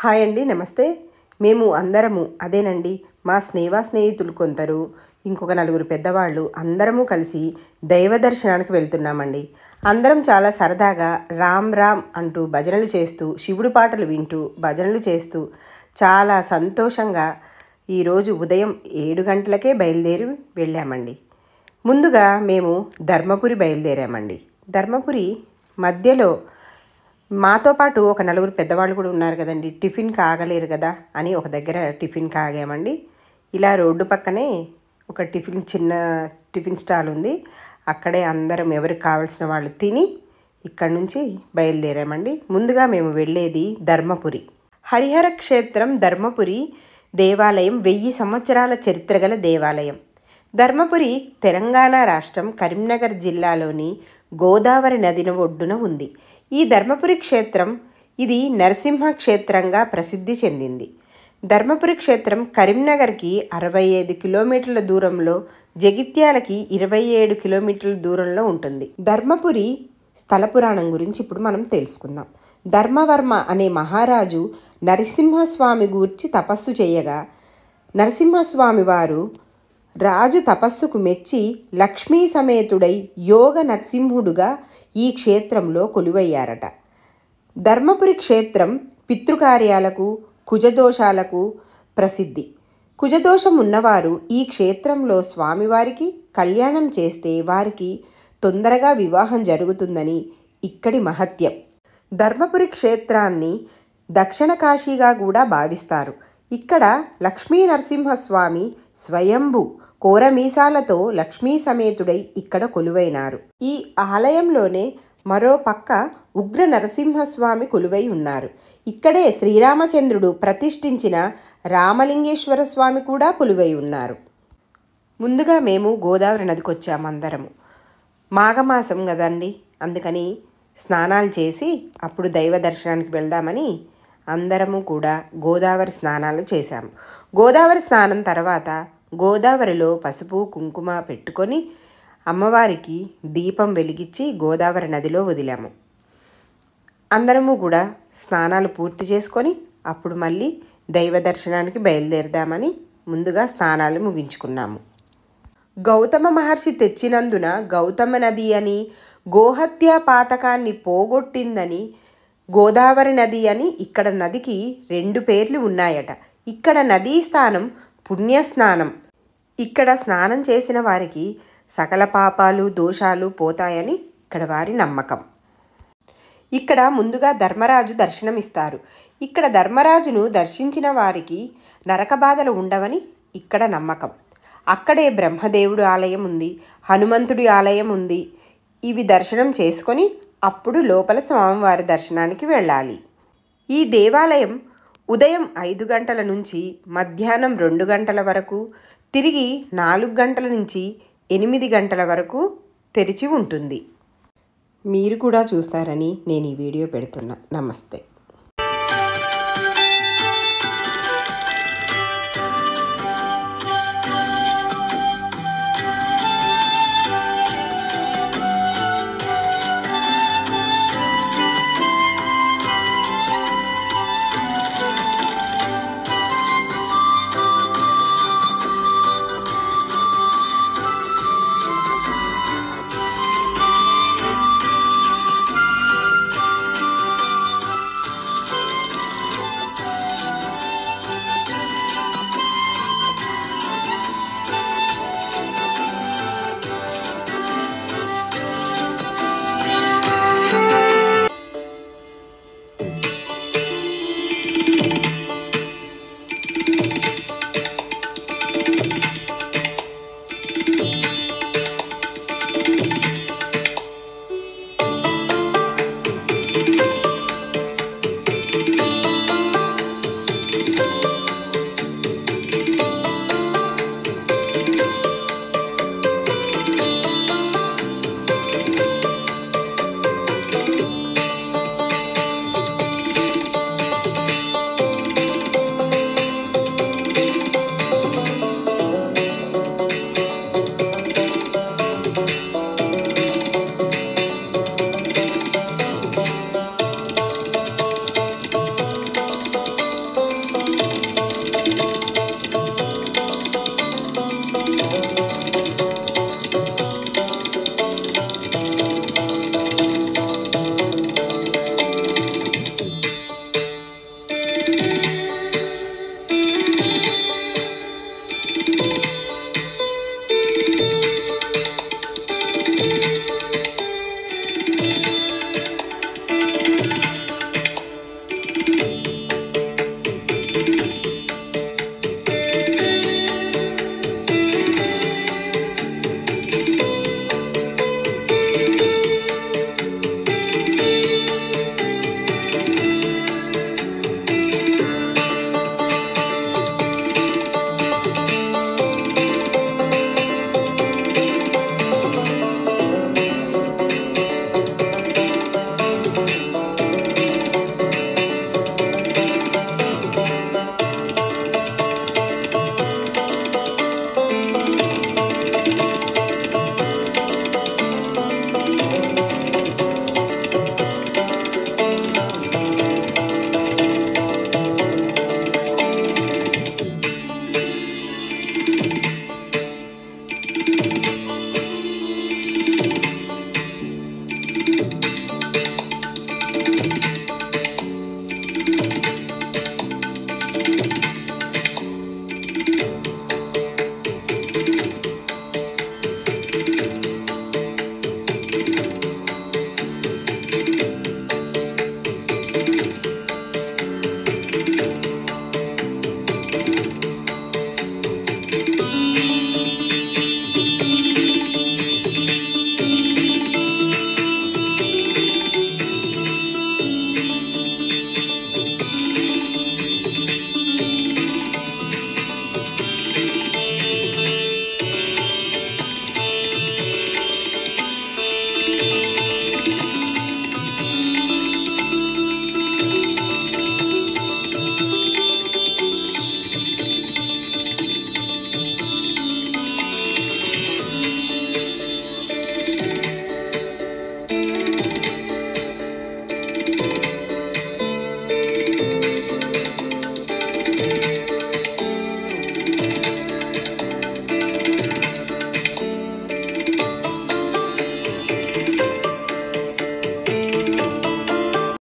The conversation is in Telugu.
హాయ్ అండి, నమస్తే. మేము అందరము అదేనండి మా స్నేహితులు కొందరు, ఇంకొక నలుగురు పెద్దవాళ్ళు అందరము కలిసి దైవ దర్శనానికి వెళ్తున్నామండి. అందరం చాలా సరదాగా రామ్ రామ్ అంటూ భజనలు చేస్తూ, శివుడి పాటలు వింటూ భజనలు చేస్తూ చాలా సంతోషంగా ఈరోజు ఉదయం 7 గంటలకే బయలుదేరి వెళ్ళామండి. ముందుగా మేము ధర్మపురి బయలుదేరామండి. ధర్మపురి మధ్యలో మాతో పాటు ఒక నలుగురు పెద్దవాళ్ళు కూడా ఉన్నారు కదండి. టిఫిన్కి ఆగలేరు కదా అని ఒక దగ్గర టిఫిన్కి ఆగామండి. ఇలా రోడ్డు పక్కనే ఒక చిన్న టిఫిన్ స్టాల్ ఉంది. అక్కడే అందరం ఎవరికి కావాల్సిన వాళ్ళు తిని ఇక్కడి నుంచి బయలుదేరామండి. ముందుగా మేము వెళ్ళేది ధర్మపురి. హరిహర క్షేత్రం ధర్మపురి దేవాలయం 1000 సంవత్సరాల చరిత్ర గల దేవాలయం. ధర్మపురి తెలంగాణ రాష్ట్రం కరీంనగర్ జిల్లాలోని గోదావరి నదిన ఒడ్డున ఉంది. ఈ ధర్మపురి క్షేత్రం ఇది నరసింహ క్షేత్రంగా ప్రసిద్ధి చెందింది. ధర్మపురి క్షేత్రం కరీంనగర్కి 65 కిలోమీటర్ల దూరంలో, జగిత్యాలకి 27 కిలోమీటర్ల దూరంలో ఉంటుంది. ధర్మపురి స్థల పురాణం గురించి ఇప్పుడు మనం తెలుసుకుందాం. ధర్మవర్మ అనే మహారాజు నరసింహస్వామి గూర్చి తపస్సు చేయగా, నరసింహస్వామి వారు రాజు తపస్సుకు మెచ్చి లక్ష్మీ సమేతుడై యోగ నరసింహుడుగా ఈ క్షేత్రంలో కొలువయ్యారట. ధర్మపురి క్షేత్రం పితృకార్యాలకు, కుజదోషాలకు ప్రసిద్ధి. కుజదోషం ఉన్నవారు ఈ క్షేత్రంలో స్వామివారికి కళ్యాణం చేస్తే వారికి తొందరగా వివాహం జరుగుతుందని ఇక్కడి మహత్యం. ధర్మపురి క్షేత్రాన్ని దక్షిణ కాశీగా కూడా భావిస్తారు. ఇక్కడ లక్ష్మీ నరసింహస్వామి స్వయంభు కోరమీసాలతో లక్ష్మీ సమేతుడై ఇక్కడ కొలువైనారు. ఈ ఆలయంలోనే మరో పక్క ఉగ్ర నరసింహస్వామి కొలువై ఉన్నారు. ఇక్కడే శ్రీరామచంద్రుడు ప్రతిష్ఠించిన రామలింగేశ్వర స్వామి కూడా కొలువై ఉన్నారు. ముందుగా మేము గోదావరి నదికి వచ్చాము. అందరము మాఘమాసం కదండి, అందుకని స్నానాలు చేసి అప్పుడు దైవ దర్శనానికి వెళ్దామని అందరము కూడా గోదావరి స్నానాలు చేశాము. గోదావరి స్నానం తర్వాత గోదావరిలో పసుపు కుంకుమ పెట్టుకొని అమ్మవారికి దీపం వెలిగించి గోదావరి నదిలో వదిలాము. అందరము కూడా స్నానాలు పూర్తి చేసుకొని అప్పుడు మళ్ళీ దైవ దర్శనానికి బయలుదేరదామని ముందుగా స్నానాలు ముగించుకున్నాము. గౌతమ మహర్షి తెచ్చినందున గౌతమ నది అని, గోహత్య పాతకాన్ని పోగొట్టిందని గోదావరి నది అని ఇక్కడ నదికి 2 పేర్లు ఉన్నాయట. ఇక్కడ నదీ స్థానం పుణ్యస్నానం. ఇక్కడ స్నానం చేసిన వారికి సకల పాపాలు దోషాలు పోతాయని ఇక్కడ వారి నమ్మకం. ఇక్కడ ముందుగా ధర్మరాజు దర్శనమిస్తారు. ఇక్కడ ధర్మరాజును దర్శించిన వారికి నరక బాధలు ఉండవని ఇక్కడ నమ్మకం. అక్కడే బ్రహ్మదేవుడు ఆలయం ఉంది, హనుమంతుడి ఆలయం ఉంది. ఇవి దర్శనం చేసుకొని అప్పుడు లోపల స్వామివారి దర్శనానికి వెళ్ళాలి. ఈ దేవాలయం ఉదయం 5 గంటల నుంచి మధ్యాహ్నం 2 గంటల వరకు, తిరిగి 4 గంటల నుంచి 8 గంటల వరకు తెరిచి ఉంటుంది. మీరు కూడా చూస్తారని నేను ఈ వీడియో పెడుతున్నా. నమస్తే.